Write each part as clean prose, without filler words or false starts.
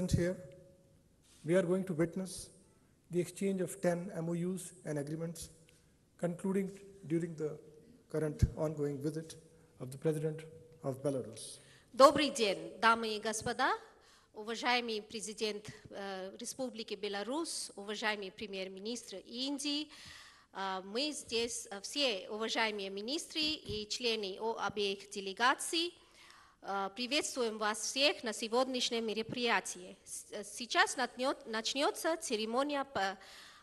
here, we are going to witness the exchange of 10 MOUs and agreements concluding during the current ongoing visit of the President of Belarus. Добрый день, дамы и господа, уважаемый президент Республики Беларусь, уважаемый премьер-министр Индии. Мы здесь все уважаемые министры и члены обеих делегаций. Приветствуем вас всех на сегодняшнем мероприятии. Сейчас начнется церемония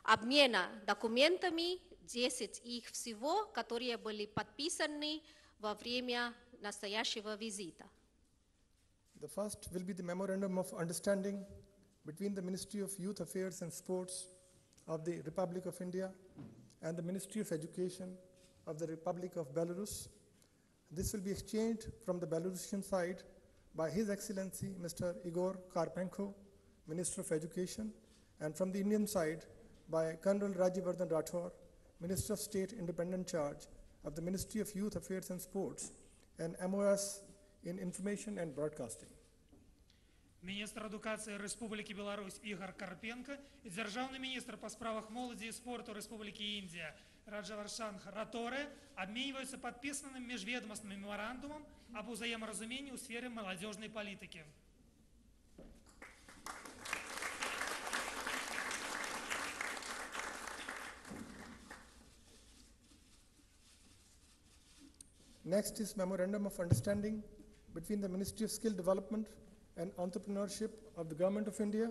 обмена документами, 10 их всего, которые были подписаны во время настоящего визита. The first will be the Memorandum of Understanding between the Ministry of Youth Affairs and Sports of the Republic of India and the Ministry of Education of the Republic of Belarus. This will be exchanged from the Belarusian side by His Excellency Mr. Igor Karpenko, Minister of Education, and from the Indian side by Colonel Rajyavardhan Rathore, Minister of State Independent Charge of the Ministry of Youth Affairs and Sports, and MOS in Information and Broadcasting. Міністр адукації Республіки Білорусь Ігор Карпенко і державний міністр по справах молоді і спорту Республіки Індія Раджавардхан Раторе обмінюються підписаним міжвідомственним меморандумом об взаєморозумінні у сфері молодіжної політики. Next is Memorandum of Understanding between the Ministry of Skill Development and Entrepreneurship of the Government of India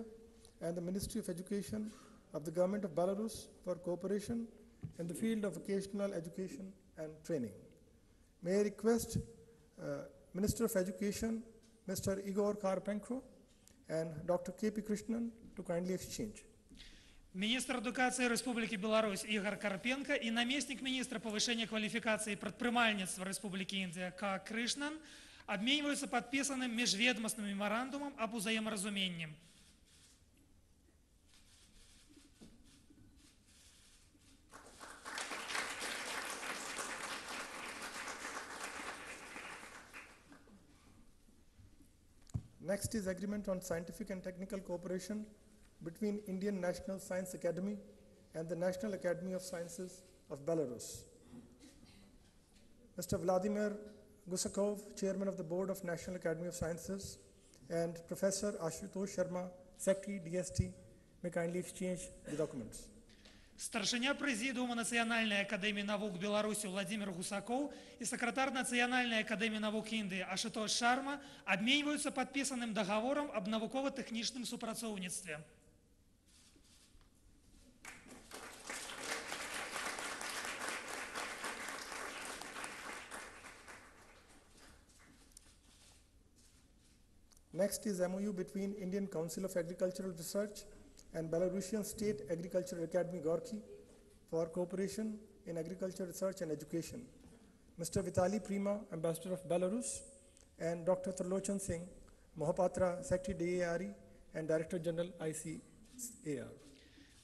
and the Ministry of Education of the Government of Belarus for cooperation in the field of vocational education and training. May I request Minister of Education, Mr. Igor Karpenko, and Dr. K.P. Krishnan to kindly exchange. Министр адукації Республіки Білорусь Ігор Карпенко і намісник міністра повищення кваліфікації предпринимательства Республіки Індія К. Кришнан обмениваются подписанным межведомственным меморандумом об взаиморазумении. Next is agreement on scientific and technical cooperation between Indian National Science Academy and the National Academy of Sciences of Belarus. Mr. Vladimir Gusakov, Chairman of the Board of National Academy of Sciences, and Professor Ashutosh Sharma, Secretary DST, may kindly exchange the documents. Старшиня Президиума Национальной академии наук Беларуси Владимир Гусаков и секретарь Национальной академии наук Индии Ашутош Шарма обмениваются подписанным договором об науково-технічному супрацовництве. Next is MOU between Indian Council of Agricultural Research and Belarusian State Agricultural Academy Gorky for cooperation in agriculture research and education. Mr. Vitali Prima, Ambassador of Belarus, and Dr. Trlochan Singh, Mohapatra, Secretary DARE and Director General ICAR.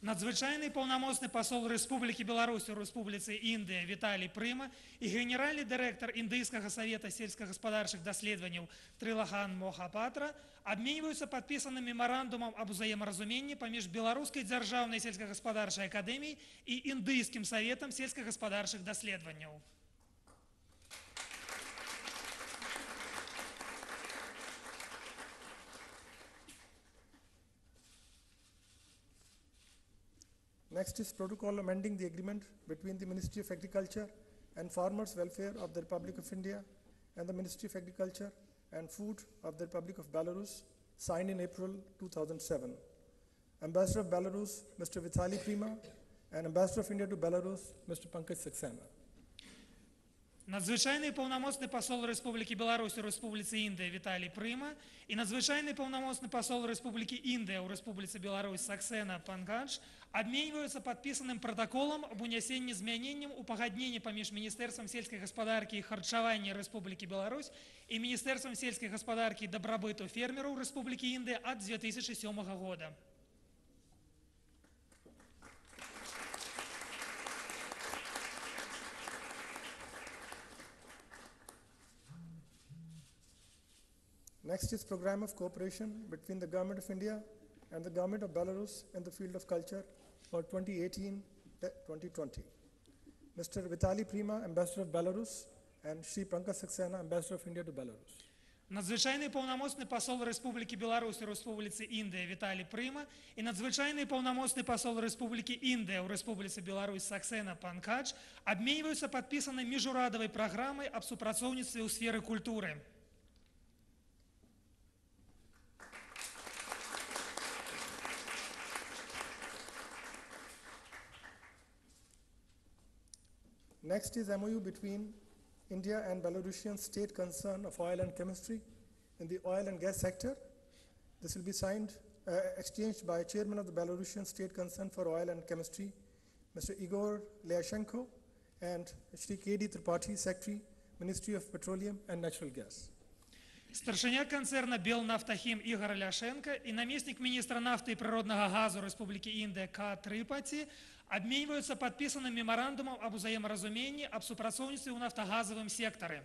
Надзвичайний повномасний посол Республіки Білорусь у Республіці Індія Віталій Прима і генеральний директор Індійського совета сільськогосподарчих досліджень Трилахан Мохапатра обмінюються підписаним меморандумом об взаєморозумінні поміж Білоруською державною сільськогосподарчою академією і Індійським советом сільськогосподарчих досліджень. Next is protocol amending the agreement between the Ministry of Agriculture and Farmers' Welfare of the Republic of India and the Ministry of Agriculture and Food of the Republic of Belarus, signed in April 2007. Ambassador of Belarus, Mr. Vitali Prima, and Ambassador of India to Belarus, Mr. Pankaj Saxena. Надзвичайний повномасний посол Республіки Білорусь у Республіці Індія Віталій Прима і надзвичайний повномасний посол Республіки Індія у Республіці Білорусь Саксена Пангадж обмениваются подписанным протоколом об унесении изменениям у погоднения поміж Министерством сельской господарки и харчевания Республики Беларусь и Министерством сельской господарки и добробыту фермеров Республики Индия от 2007 года. Next is program of cooperation between the Government of India and the Government of Belarus in the field of culture for 2018-2020. Mr. Vitaly Prima, Ambassador of Belarus, and Shri Saxena, Ambassador of India to Belarus. Надзвичайний повномасний посол Республіки Білорусь у Республіці Індія Віталій Прима і надзвичайний повномасний посол Республіки Індія у Республіці Білорусь Саксена Панкадж обмінюються підписаною міжурадовою програмою об співпрацівництві у сфері культури. Next is MOU between India and Belarusian state concern of oil and chemistry in the oil and gas sector. This will be signed, exchanged by Chairman of the Belarusian state concern for oil and chemistry, Mr. Igor Lukashenko, and Shri K.D. Tripathi, Secretary, Ministry of Petroleum and Natural Gas. Старшиня концерна Белнафтахим Игорь Ляшенко и наместник министра нафты и природного газа Республики Индия К. Трипати обмениваются подписанным меморандумом об взаиморазумении об супрацовництве в нафтогазовом секторе.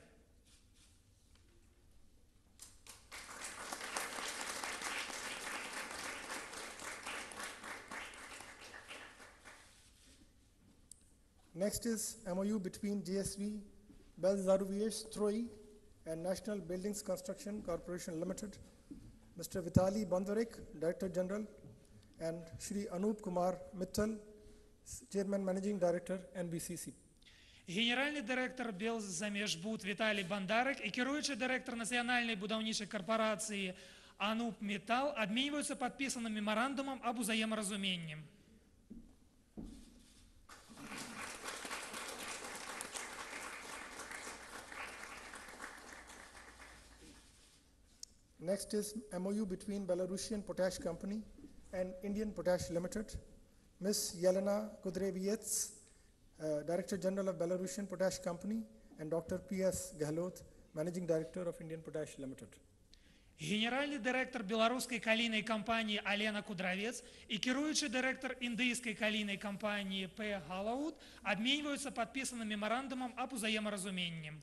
Next is MOU between DSV, Belzaruvies Troi, and National Buildings Construction Corporation Limited, Mr. Vitaly Bondarik, Director General, and Shri Anup Kumar Mittal, Chairman Managing Director, NBCC. Генеральний директор Белзамежбуд Віталій Бандарик і керуючий директор Національної будівничої корпорації Ануп Мітал обмінюються підписаним меморандумом об взаєморозумінні. Next is MOU between Belarusian Potash Company and Indian Potash Limited. Ms. Yelena Kudreviets, Director General of Belarusian Potash Company, and Dr. P.S. Gehlot, Managing Director of Indian Potash Limited. Генеральний директор білоруської калійної компанії Алена Кудровець і керуючий директор індійської калійної компанії П. Галаут обмінюються підписаним меморандумом об взаєморозумінні.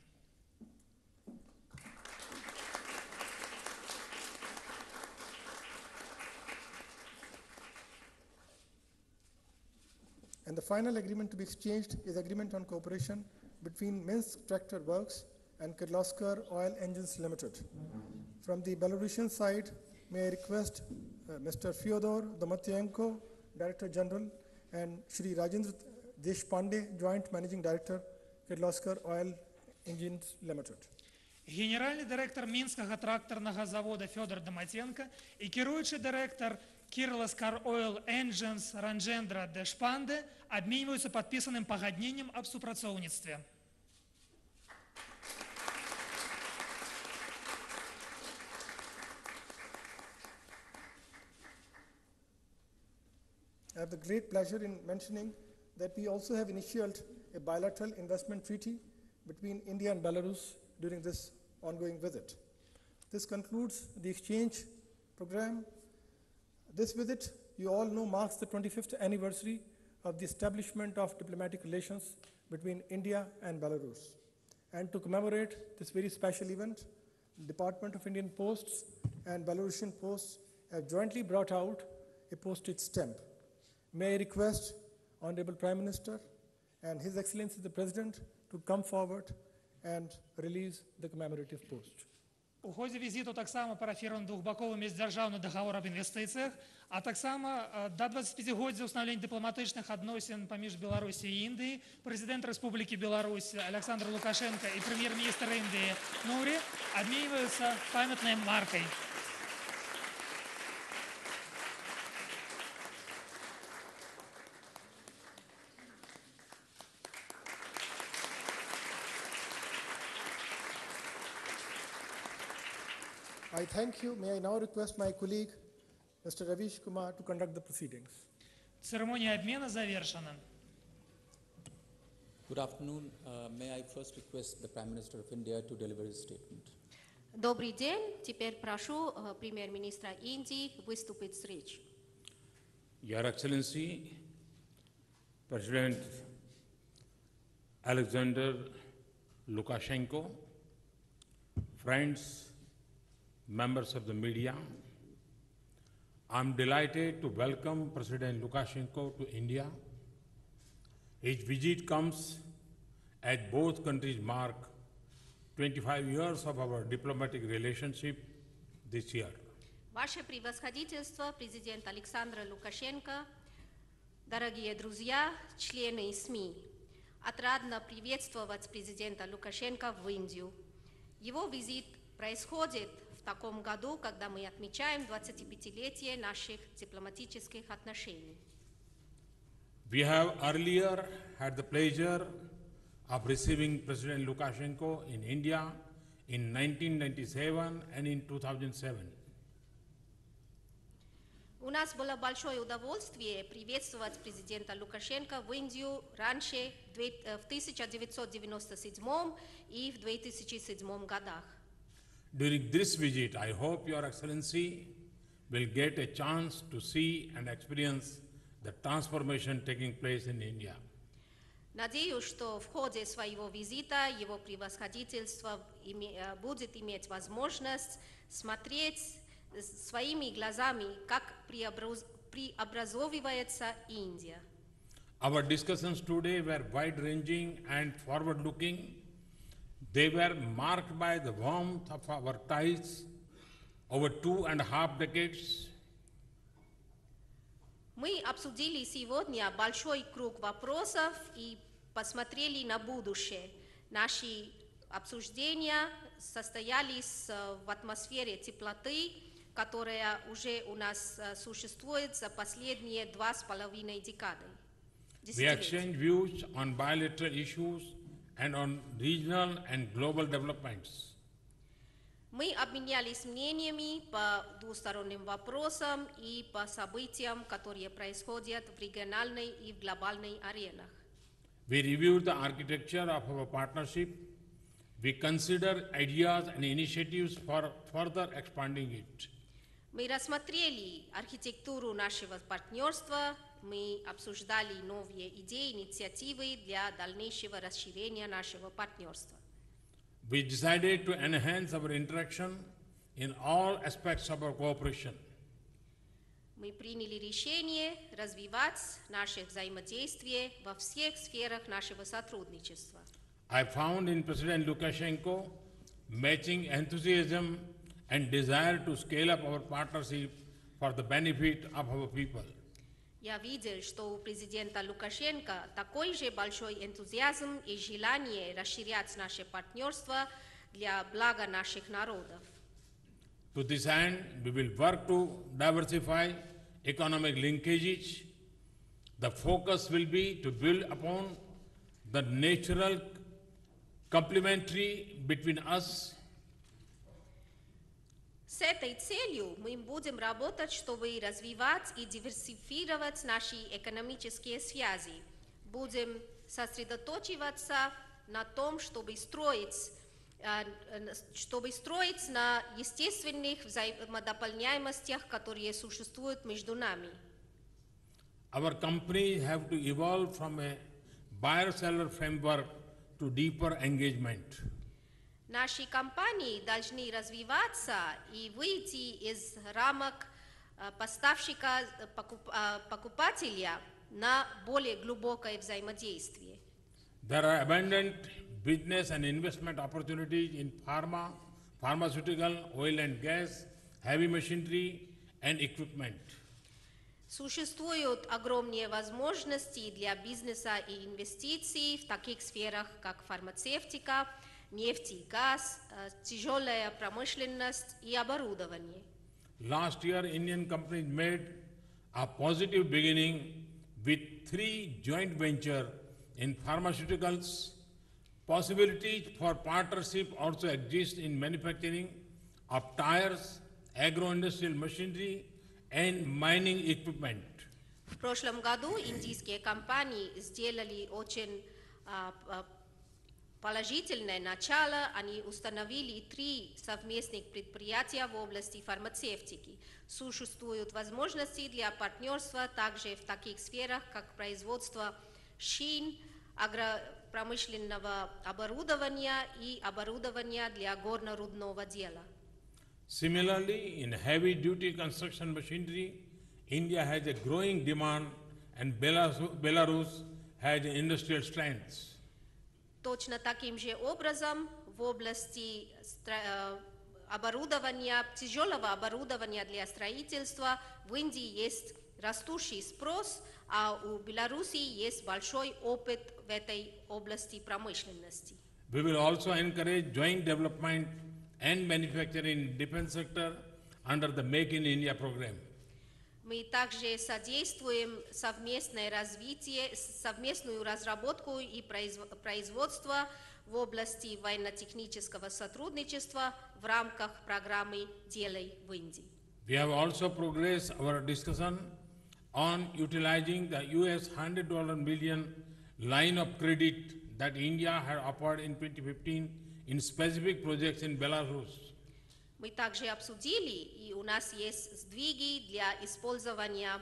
And the final agreement to be exchanged is agreement on cooperation between Minsk Tractor Works and Kirloskar Oil Engines Limited. From the Belarusian side, may I request Mr. Fyodor Domatyenko, Director General, and Shri Rajendra Deshpande, Joint Managing Director, Kirloskar Oil Engines Limited. Генеральний директор Мінського тракторного заводу Федор Доматенко і керуючий директор Kirloskar Oil Engines Rajendra Deshpande обмениваются подписанным погоднением об супрацовництве. I have the great pleasure in mentioning that we also have initiated a bilateral investment treaty between India and Belarus during this ongoing visit. This concludes the exchange program. This visit, you all know, marks the 25th anniversary of the establishment of diplomatic relations between India and Belarus. And to commemorate this very special event, the Department of Indian Posts and Belarusian Posts have jointly brought out a postage stamp. May I request Honorable Prime Minister and His Excellency the President to come forward and release the commemorative post. У ході візиту так само парафіровано двохбоковий міждержавний договор об інвестиціях, а так само до 25-годдя установлення дипломатичних відносин поміж Білорусі і Індії президент Республіки Білорусь Олександр Лукашенко і прем'єр-міністр Індії Нурі обмінюються пам'ятною маркою. I thank you. May I now request my colleague, Mr. Ravish Kumar, to conduct the proceedings. Церемония обмена завершена. Good afternoon. May I first request the Prime Minister of India to deliver his statement. Добрый день. Теперь прошу премьер-министра Индии выступить с речью. Your Excellency, President Alexander Lukashenko, friends, members of the media, I'm delighted to welcome President Lukashenko to India. His visit comes as both countries mark 25 years of our diplomatic relationship this year. Ваше превосходительство, президент Александр Лукашенко, дорогие друзья, члены СМИ, отрадно приветствовать президента Лукашенко в Индию. Его визит происходит в таком году, когда мы отмечаем 25-летие наших дипломатических отношений. We have earlier had the pleasure of receiving President Lukashenko in India in 1997 and in 2007. У нас было большое удовольствие приветствовать президента Лукашенко в Индию раньше, в 1997 и в 2007 годах. During this visit, I hope Your Excellency will get a chance to see and experience the transformation taking place in India. Надеюсь, что в ходе своего визита его превосходительство будет иметь возможность смотреть своими глазами, как преобразовывается Индия. Our discussions today were wide-ranging and forward-looking. They were marked by the warmth of our ties over 2.5 decades. Мы обсудили сегодня большой круг вопросов и посмотрели на будущее. Наши обсуждения состоялись в атмосфере теплоты, которая уже у нас существует за последние 2,5 декады. We exchanged views on bilateral issues and on regional and global developments. Мы обменялись мнениями по двусторонним вопросам и по событиям, которые происходят в региональной и в глобальной аренах. We reviewed the architecture of our partnership. We considered ideas and initiatives for further expanding it. Мы рассмотрели архитектуру нашего партнерства, мы обсуждали новые идеи, инициативы для дальнейшего расширения нашего партнерства. We decided to enhance our interaction in all aspects of our cooperation. Мы приняли решение развивать наше взаимодействие во всех сферах нашего сотрудничества. I found in President Lukashenko matching enthusiasm and desire to scale up our partnership for the benefit of our people. Я видел, что у президента Лукашенко такой же большой энтузиазм и желание расширять наше партнерство для блага наших народов. To this end, we will work to diversify economic linkages. The focus will be to build upon the natural complementary between us. С этой целью мы будем работать, чтобы развивать и диверсифицировать наши экономические связи. Будем сосредоточиваться на том, чтобы строить на естественных взаимодополняемостях, которые существуют между нами. Our companies have to evolve from a buyer-seller framework to deeper engagement. Наши компании должны развиваться и выйти из рамок поставщика-покупателя на более глубокое взаимодействие. There are abundant business and investment opportunities in pharma, pharmaceutical, oil and gas, heavy machinery and equipment. Существуют огромные возможности для бизнеса и инвестиций в таких сферах, как фармацевтика, нефть и газ, тяжелая промышленность и оборудование. Last year, Indian companies made a positive beginning with 3 joint ventures in pharmaceuticals. Possibilities for partnership also exist in manufacturing of tires, agro-industrial machinery and mining equipment. В прошлом году индийские компании сделали очень положительное начало. Они установили 3 совместных предприятия в области фармацевтики. Существуют возможности для партнерства также в таких сферах, как производство шин, агропромышленного оборудования и оборудования для горно-рудного дела. Similarly, in heavy-duty construction machinery, India has a growing demand and Belarus has industrial strengths. Точно таким же образом в области оборудования, тяжелого оборудования для строительства в Индии есть растущий спрос, а у Беларуси есть большой опыт в этой области промышленности. We will also encourage joint development and manufacturing in defense sector under the Make in India program. Мы также содействуем совместное развитие, совместную разработку и производство в области военно-технического сотрудничества в рамках программы «Делай в Индии». We have also progressed our discussion on utilizing the US $100 million line of credit that India had offered in 2015 in specific projects in Belarus. Мы также обсудили, и у нас есть сдвиги для использования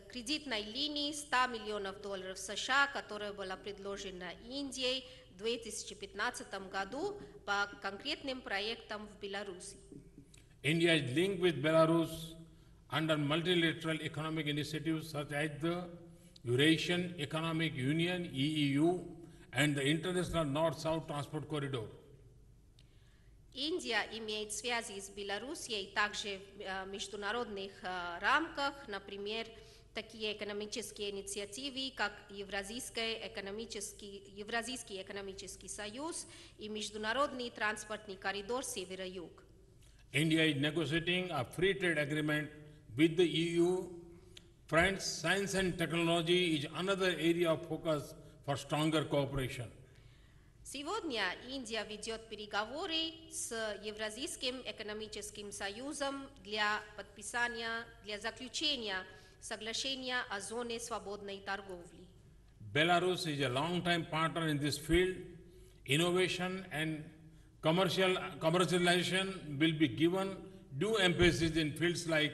кредитной линии $100 миллионов США, которая была предложена Индией в 2015 году по конкретным проектам в Беларуси. India is linked with Belarus under multilateral economic initiatives such as the Eurasian Economic Union (EEU) and the International North-South Transport Corridor. Индия имеет связи с Белоруссией также в международных рамках, например, такие экономические инициативы, как Евразийский экономический союз и Международный транспортный коридор Севера-Юг. India is negotiating a free trade agreement with the EU. Friends, science and technology is another area of focus for stronger cooperation. Сегодня Индия ведет переговоры с Евразийским экономическим союзом для подписания, для заключения соглашения о зоне свободной торговли. Belarus is a long-time partner in this field. Innovation and commercialization will be given due emphasis in fields like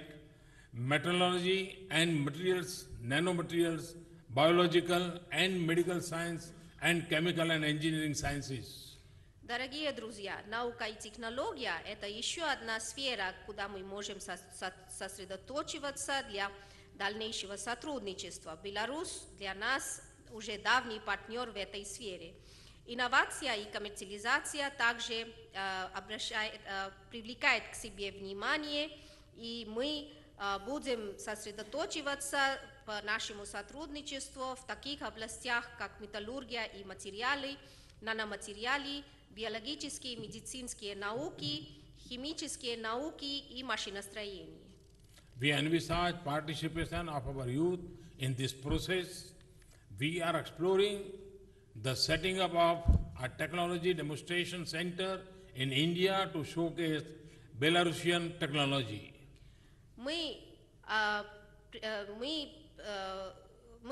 metallurgy and materials, nanomaterials, biological and medical science, and chemical and engineering sciences. Дорогие друзья, наука и технология – это еще одна сфера, куда мы можем сосредоточиваться для дальнейшего сотрудничества. Беларусь для нас уже давний партнер в этой сфере. Инновация и коммерциализация также привлекает к себе внимание, и мы будем сосредоточиваться по нашему сотрудничеству в таких областях, как металлургия и материалы, наноматериалы, биологические и медицинские науки, химические науки и машиностроение. We envisage participation of our youth in this process. We are exploring the setting up of a technology demonstration center in India to showcase Belarusian technology. Мы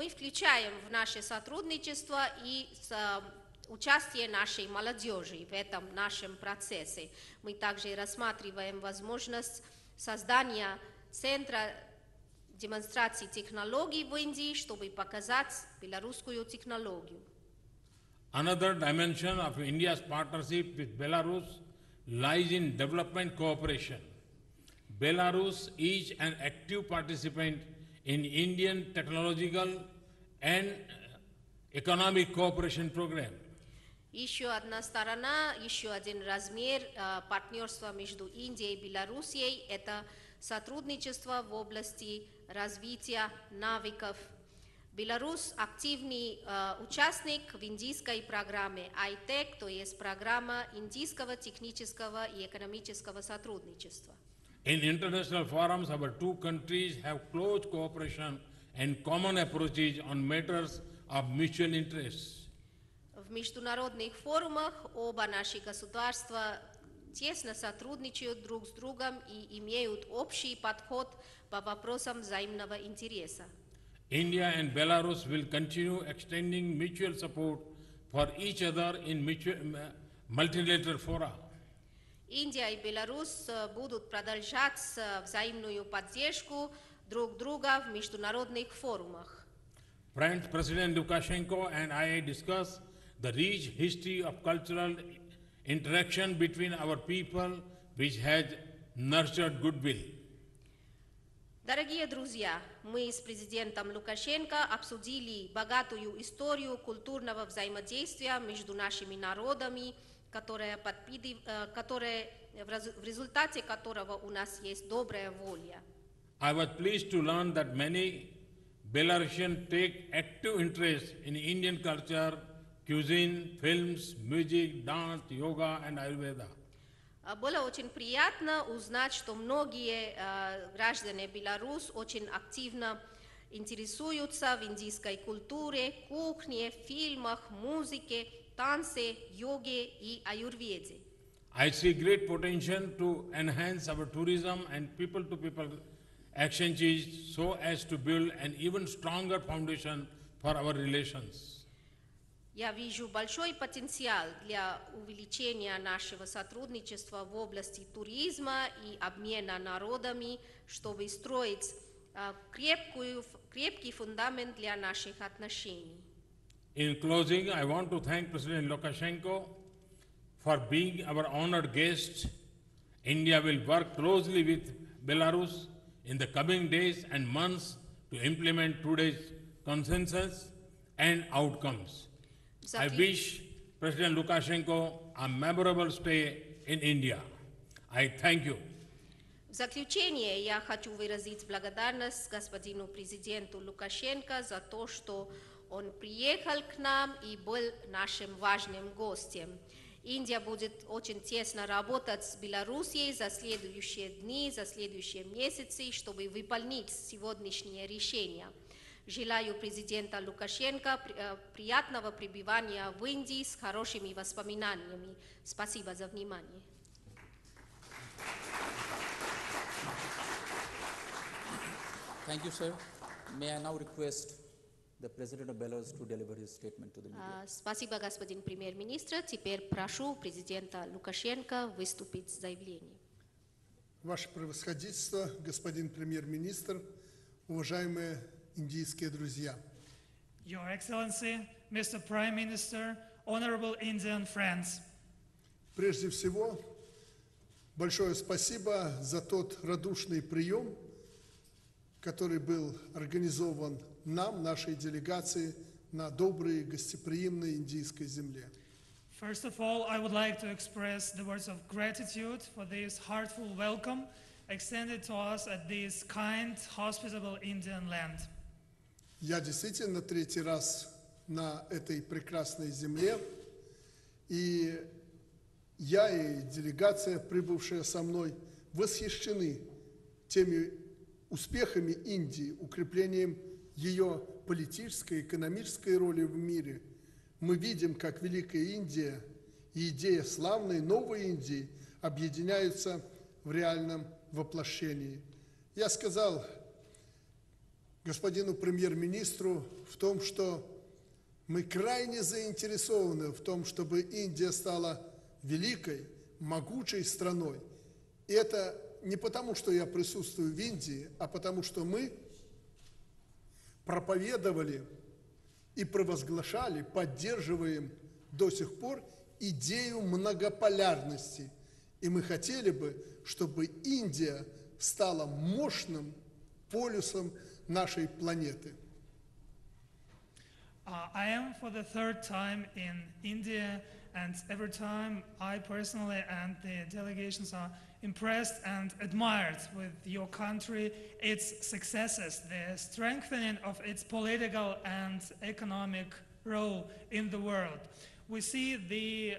включаем в наше сотрудничество и участие нашей молодежи в этом нашем процессе. Мы также рассматриваем возможность создания центра демонстрации технологий в Индии, чтобы показать белорусскую технологию. Another dimension of India's partnership with Belarus lies in development cooperation. Belarus is an active participant in Indian technological and economic cooperation program. Еще одна сторона, еще один размер партнерства между Индией и Белоруссией – это сотрудничество в области развития навыков. Беларусь – активный участник в индийской программе ITEC, то есть программа индийского технического и экономического сотрудничества. In international forums, our two countries have close cooperation and common approaches on matters of mutual interest. В международных форумах оба наши государства тесно сотрудничают друг с другом и имеют общий подход по вопросам взаимного интереса. India and Belarus will continue extending mutual support for each other in multilateral fora. Индия и Беларусь будут продолжать взаимную поддержку друг друга в международных форумах. Friends, President Lukashenko and I discussed the rich history of cultural interaction between our people, which has nurtured goodwill. Дорогие друзья, мы с президентом Лукашенко обсудили богатую историю культурного взаимодействия между нашими народами, в результате которого у нас есть добрая воля. I was pleased to learn that many Belarusians take active interest in Indian culture, cuisine, films, music, dance, yoga and Ayurveda. Было очень приятно узнать, что многие граждане Беларуси очень активно интересуются в индийской культуре, кухне, фильмах, музыке, танце, йоге и аюрведе. I see great potential to enhance our tourism and people-to-people exchanges so as to build an even stronger foundation for our relations. Я вижу большой потенциал для увеличения нашего сотрудничества в области туризма и обмена народами, чтобы строить крепкий фундамент для наших отношений. In closing, I want to thank President Lukashenko for being our honored guest. India will work closely with Belarus in the coming days and months to implement today's consensus and outcomes. I wish President Lukashenko a memorable stay in India. I thank you. В заключение я хочу выразить благодарность господину президенту Лукашенко за то, что он приехал к нам и был нашим важным гостем. Индия будет очень тесно работать с Белоруссией за следующие дни, за следующие месяцы, чтобы выполнить сегодняшние решения. Желаю президента Лукашенко приятного пребывания в Индии с хорошими воспоминаниями. Спасибо за внимание. Thank you, sir. May I now request the President of Belarus to deliver his statement to the media. Спасибо, господин премьер-министр. Теперь прошу президента Лукашенко выступить с заявлением. Ваше превосходительство, господин премьер-министр, уважаемые индийские друзья. Your Excellency, Mr. Prime Minister, honorable Indian friends. Прежде всего, большое спасибо за тот радушный прием, который был организован нам, нашей делегации, на доброй, гостеприимной индийской земле. First of all, I would like to express the words of gratitude for this heartful welcome extended to us at this kind, hospitable Indian land. Я действительно третий раз на этой прекрасной земле, и я и делегация, прибывшая со мной, восхищены теми успехами Индии, укреплением ее политической, экономической роли в мире. Мы видим, как Великая Индия и идея славной новой Индии объединяются в реальном воплощении. Я сказал господину премьер-министру в том, что мы крайне заинтересованы в том, чтобы Индия стала великой, могучей страной. И это не потому, что я присутствую в Индии, а потому, что мы проповедовали и провозглашали, поддерживаем до сих пор идею многополярности. И мы хотели бы, чтобы Индия стала мощным полюсом нашей планеты. I am for the third time in India, and every time I personally and the delegations are impressed and admired with your country, its successes, the strengthening of its political and economic role in the world. We see the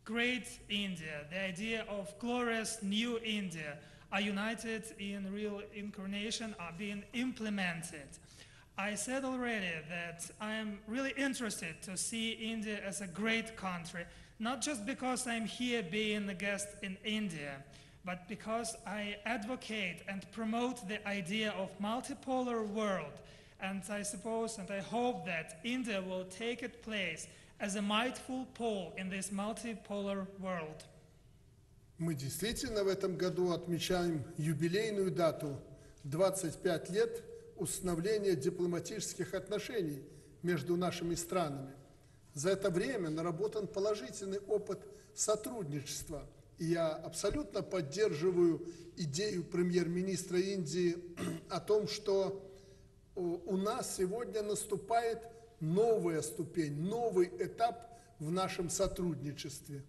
great India, the idea of glorious new India, are united in real incarnation, are being implemented. I said already that I am really interested to see India as a great country, not just because I'm here being a guest in India, but because I advocate and promote the idea of multipolar world. And I suppose and I hope that India will take its place as a mindful pole in this multipolar world. Мы действительно в этом году отмечаем юбилейную дату 25 лет установления дипломатических отношений между нашими странами. За это время наработан положительный опыт сотрудничества И я абсолютно поддерживаю идею премьер-министра Индии о том, что у нас сегодня наступает новая ступень, новый этап в нашем сотрудничестве.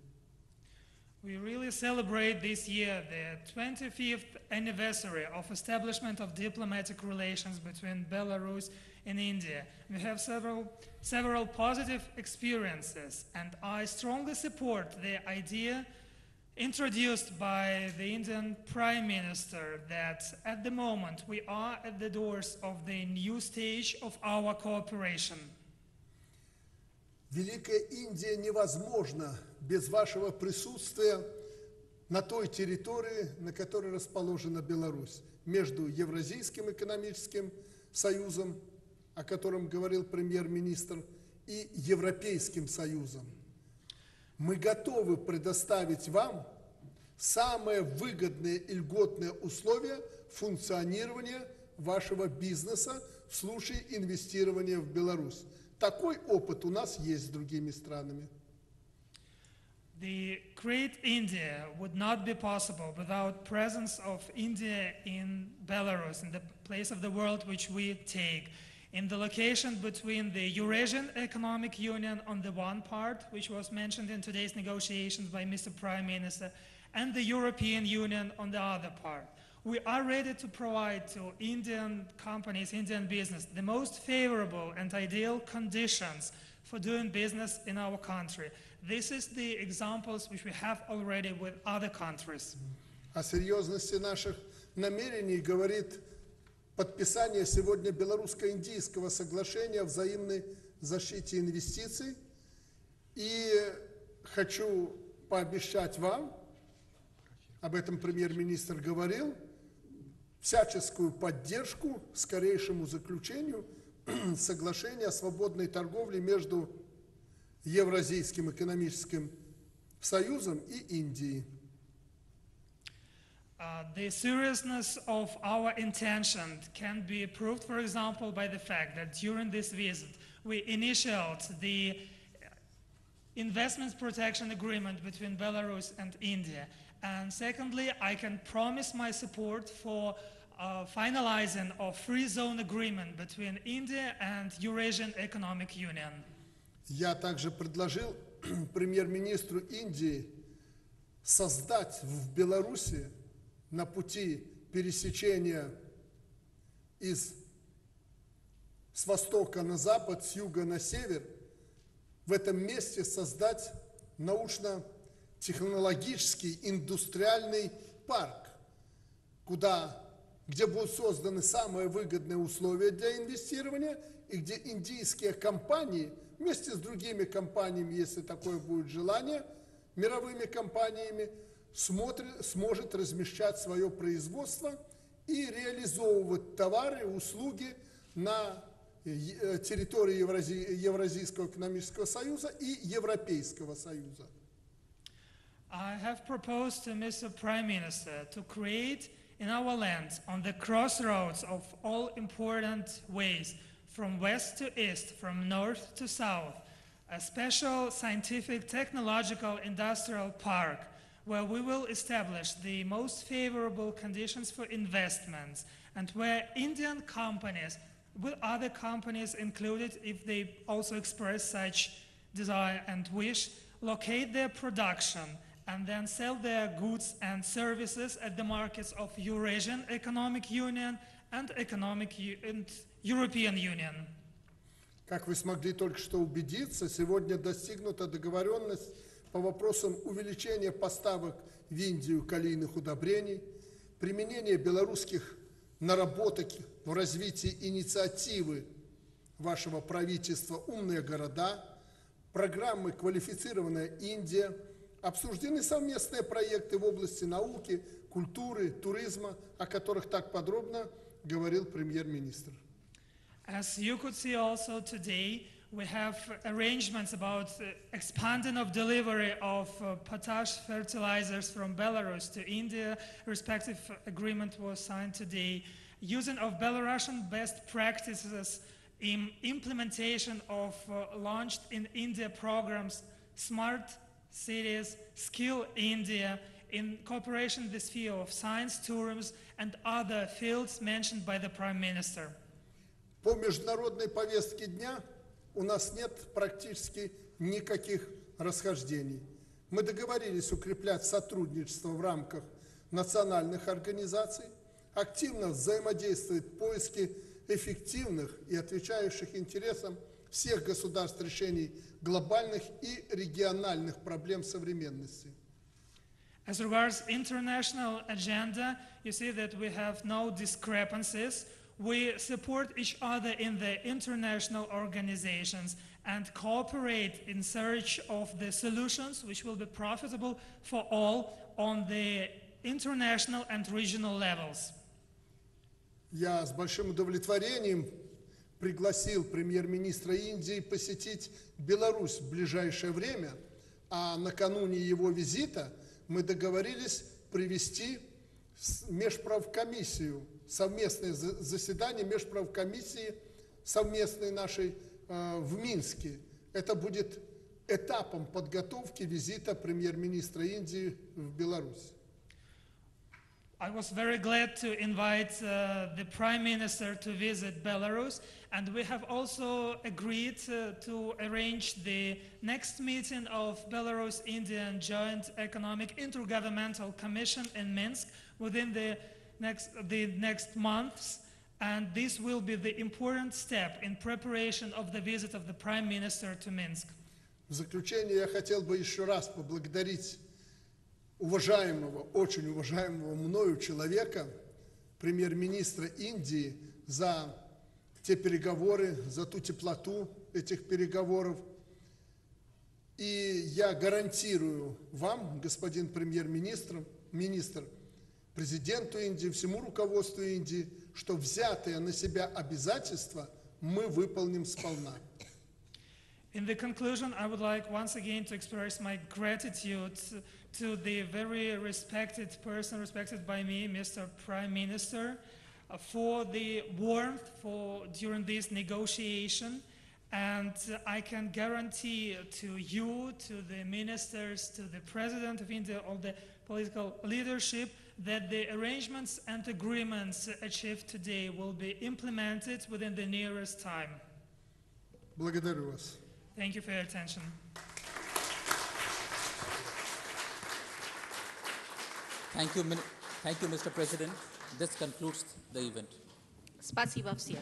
We really celebrate this year the 25th anniversary of establishment of diplomatic relations between Belarus and India. We have several positive experiences, and I strongly support the idea introduced by the Indian Prime Minister that at the moment we are at the doors of the new stage of our cooperation. Великая Индия невозможна без вашего присутствия на той территории, на которой расположена Беларусь, между Евразийским экономическим союзом, о котором говорил премьер-министр, и Европейским союзом. Мы готовы предоставить вам самые выгодные и льготные условия функционирования вашего бизнеса в случае инвестирования в Беларусь. Такой опыт у нас есть с другими странами. The great India would not be possible without presence of India in Belarus, in the place of the world which we take, in the location between the Eurasian Economic Union on the one part, which was mentioned in today's negotiations by Mr. Prime Minister, and the European Union on the other part. We are ready to provide to Indian companies, Indian business, the most favorable and ideal conditions for doing business in our country. This is the examples which we have already with other countries. О серьезности наших намерений говорит подписание сегодня белорусско-индийского соглашения о взаимной защите инвестиций. И хочу пообещать вам, об этом премьер-министр говорил, всяческую поддержку скорейшему заключению соглашения о свободной торговле между Евразийским экономическим союзом и Индией. The seriousness of our intention can be proved, for example, by the fact that during this visit we initialed the investment protection agreement between Belarus and India. And secondly, I can promise my support for finalizing a free zone agreement between India and Eurasian Economic Union. Я также предложил премьер-министру Индии создать в Беларуси на пути пересечения с востока на запад, с юга на север, в этом месте создать научно-технологический индустриальный парк, где будут созданы самые выгодные условия для инвестирования и где индийские компании вместе с другими компаниями, если такое будет желание, мировыми компаниями, сможет размещать свое производство и реализовывать товары и услуги на территории Евразийского экономического союза и Европейского союза. I have proposed to Mr. Prime Minister to create in our land, on the crossroads of all important ways, from west to east, from north to south, a special scientific, technological, industrial park where we will establish the most favorable conditions for investments and where Indian companies, with other companies included if they also express such desire and wish, locate their production and then sell their goods and services at the markets of Eurasian Economic Union and European Union. Как вы смогли только что убедиться, сегодня достигнута договоренность по вопросам увеличения поставок в Индию калийных удобрений, применения белорусских наработок в развитии инициативы вашего правительства «Умные города», программы «Квалифицированная Индия», обсуждены совместные проекты в области науки, культуры, туризма, о которых так подробно говорил премьер-министр. As you could see also today, we have arrangements about expanding of delivery of potash fertilizers from Belarus to India. Respective agreement was signed today. Using of Belarusian best practices in implementation of launched in India programs, Smart Cities, Skill India, in cooperation in the sphere of science, tourism, and other fields mentioned by the Prime Minister. По международной повестке дня у нас нет практически никаких расхождений. Мы договорились укреплять сотрудничество в рамках национальных организаций, активно взаимодействовать в поиске эффективных и отвечающих интересам всех государств решений глобальных и региональных проблем современности. As regards international agenda, you see that we have no discrepancies. We support each other in the international organizations and cooperate in search of the solutions which will be profitable for all on the international and regional levels. Я с большим удовлетворением пригласил премьер-министра Индии посетить Беларусь в ближайшее время, а накануне его визита мы договорились провести межправкомиссию, совместное заседание межправкомиссии совместной нашей в Минске. Это будет этапом подготовки визита премьер-министра Индии в Беларусь. I was very glad to invite the Prime Minister to visit Belarus, and we have also agreed to arrange the next meeting of Belarus-Indian Joint Economic Intergovernmental Commission in Minsk within the next months, and this will be the important step in preparation of the visit of the Prime Minister to Minsk. В заключение я хотел бы еще раз поблагодарить уважаемого, очень уважаемого мною человека, премьер-министра Индии, за те переговоры, за ту теплоту этих переговоров. И я гарантирую вам, господин премьер-министр, президенту Индии, всему руководству Индии, что взятые на себя обязательства мы выполним сполна. In the conclusion, I would like once again to express my gratitude to the very respected person, respected by me, Mr. Prime Minister, for the warmth during this negotiation. And I can guarantee to you, to the ministers, to the President of India, all the political leadership, that the arrangements and agreements achieved today will be implemented within the nearest time. Благодарю вас. Thank you for your attention. Thank you, Mr. President. This concludes the event. Спасибо всем.